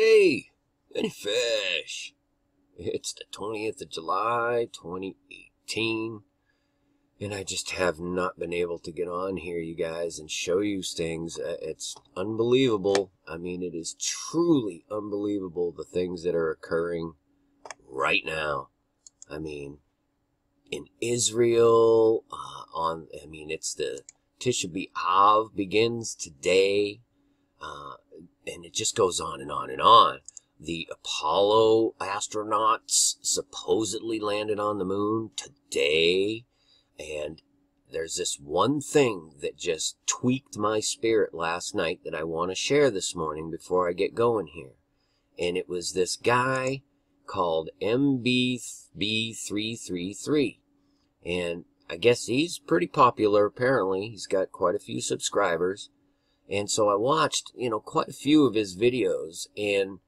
Hey, any fish? It's the 20th of July, 2018, and I just have not been able to get on here, you guys, and show you things. It's unbelievable. I mean, it is truly unbelievable, the things that are occurring right now. I mean, in Israel, it's the Tisha B'Av begins today. And it just goes on and on and on. The Apollo astronauts supposedly landed on the moon today. And there's this one thing that just tweaked my spirit last night that I want to share this morning before I get going here. And it was this guy called MBB333. And I guess he's pretty popular, apparently. He's got quite a few subscribers. And so I watched, quite a few of his videos, and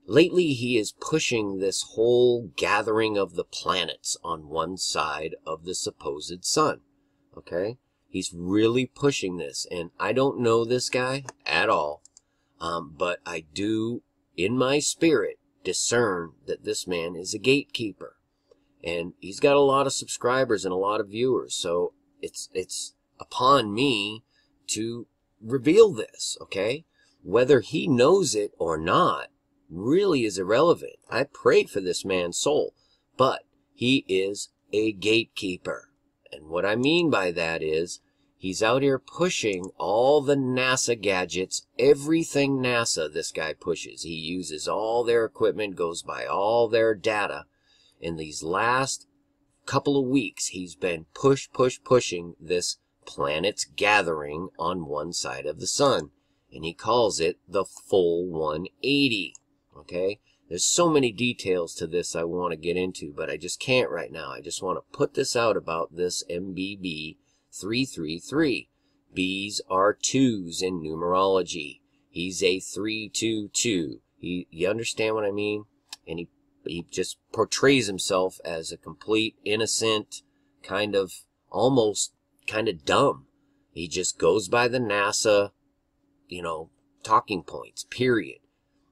lately he is pushing this whole gathering of the planets on one side of the supposed sun, okay? He's really pushing this, and I don't know this guy at all, but I do, in my spirit, discern that this man is a gatekeeper. And he's got a lot of subscribers and a lot of viewers, so it's upon me to reveal this, okay? Whether he knows it or not really is irrelevant. I pray for this man's soul, but he is a gatekeeper. And what I mean by that is he's out here pushing all the NASA gadgets, everything NASA this guy pushes. He uses all their equipment, goes by all their data. In these last couple of weeks, he's been pushing this planets gathering on one side of the sun, and he calls it the full 180. Okay, there's so many details to this I want to get into, but I just can't right now. I just want to put this out about this MBB333. B's are twos in numerology. He's a 322. You understand what I mean? And he just portrays himself as a complete innocent, almost kind of dumb. He just goes by the NASA, talking points, period.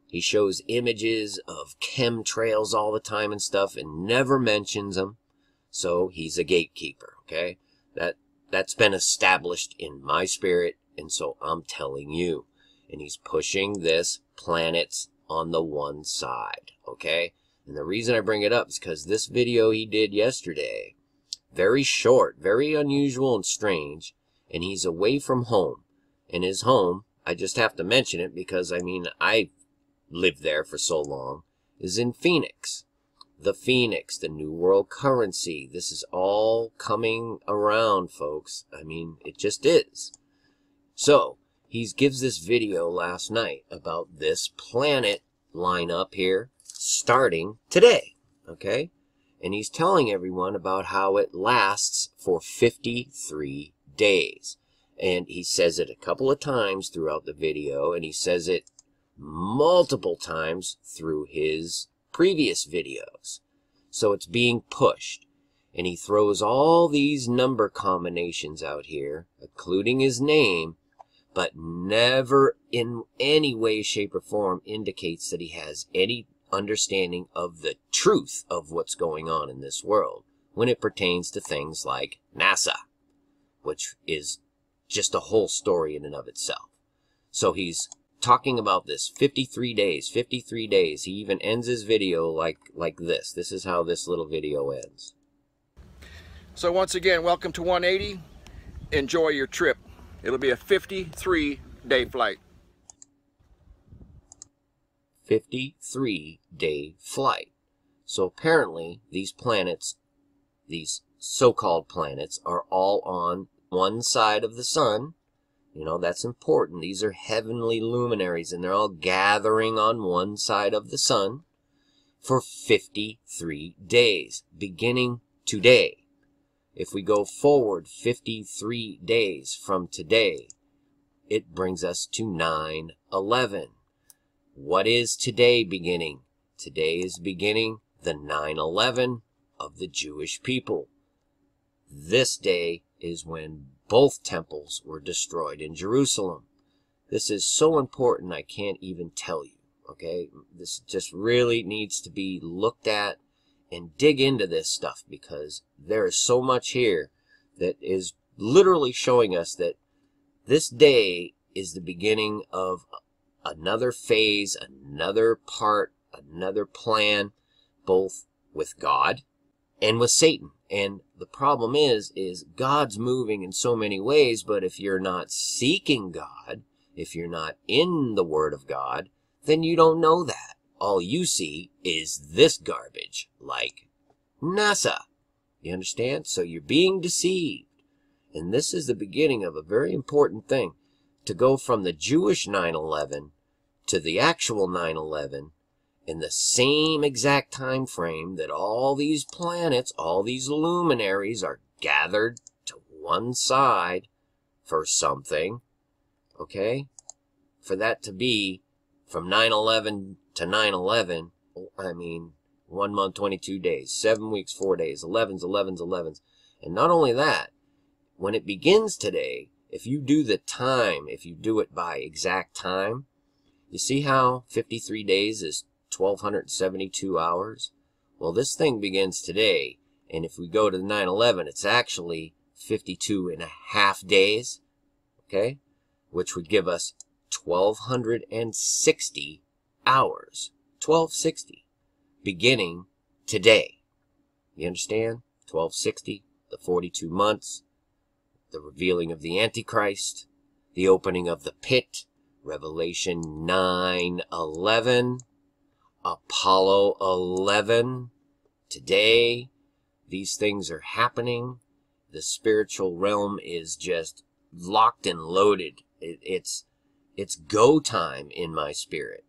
He shows images of chemtrails all the time and stuff and never mentions them. So he's a gatekeeper, okay? That's been established in my spirit, and so I'm telling you. And he's pushing this planets on the one side, okay? And the reason I bring it up is because this video he did yesterday, very short, very unusual and strange, and he's away from home. And his home, I just have to mention it because, I lived there for so long, is in Phoenix. The Phoenix, the New World currency. This is all coming around, folks. It just is. So, he gives this video last night about this planet lineup here starting today, okay? And he's telling everyone about how it lasts for 53 days. And he says it a couple of times throughout the video, and he says it multiple times through his previous videos. So it's being pushed. And he throws all these number combinations out here, including his name, but never in any way, shape, or form indicates that he has any understanding of the truth of what's going on in this world when it pertains to things like NASA, which is just a whole story in and of itself. So he's talking about this 53 days. He even ends his video like this. This is how this little video ends. So once again, welcome to 180. Enjoy your trip. It'll be a 53-day flight. 53-day flight. So apparently these planets, these so-called planets, are all on one side of the sun. That's important. These are heavenly luminaries, and they're all gathering on one side of the sun for 53 days, beginning today. If we go forward 53 days from today, it brings us to 9/11. What is today beginning? Today is beginning the 9/11 of the Jewish people. This day is when both temples were destroyed in Jerusalem. This is so important I can't even tell you, Okay, this just really needs to be looked at and dig into this stuff, because there is so much here that is literally showing us that this day is the beginning of another phase, another part, another plan, both with God and with Satan. And the problem is God's moving in so many ways, but if you're not seeking God, if you're not in the Word of God, then you don't know that. All you see is this garbage, like NASA. You understand? So you're being deceived. And this is the beginning of a very important thing. To go from the Jewish 9/11 to the actual 9/11 in the same exact time frame that all these planets, all these luminaries are gathered to one side for something, okay? For that to be from 9/11 to 9/11, I mean, 1 month, 22 days, 7 weeks, 4 days, 11s, 11s, 11s. And not only that, when it begins today, if you do the time, if you do it by exact time, you see how 53 days is 1,272 hours? Well, this thing begins today, and if we go to 9/11, it's actually 52 and a half days, okay? Which would give us 1,260 hours. 1,260. Beginning today. You understand? 1,260, the 42 months, the revealing of the Antichrist, the opening of the pit, Revelation 9:11, Apollo 11. Today, these things are happening. The spiritual realm is just locked and loaded. It's go time in my spirit.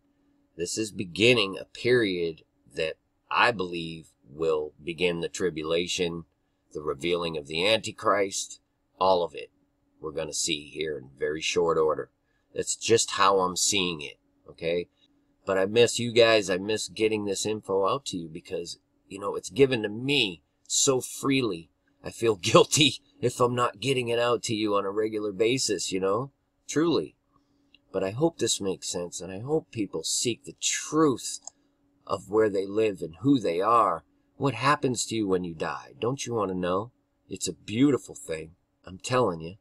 This is beginning a period that I believe will begin the tribulation, the revealing of the Antichrist, all of it we're going to see here in very short order. That's just how I'm seeing it, okay? But I miss you guys. I miss getting this info out to you because, you know, it's given to me so freely. I feel guilty if I'm not getting it out to you on a regular basis, you know? Truly. But I hope this makes sense, and I hope people seek the truth of where they live and who they are. What happens to you when you die? Don't you want to know? It's a beautiful thing. I'm telling you.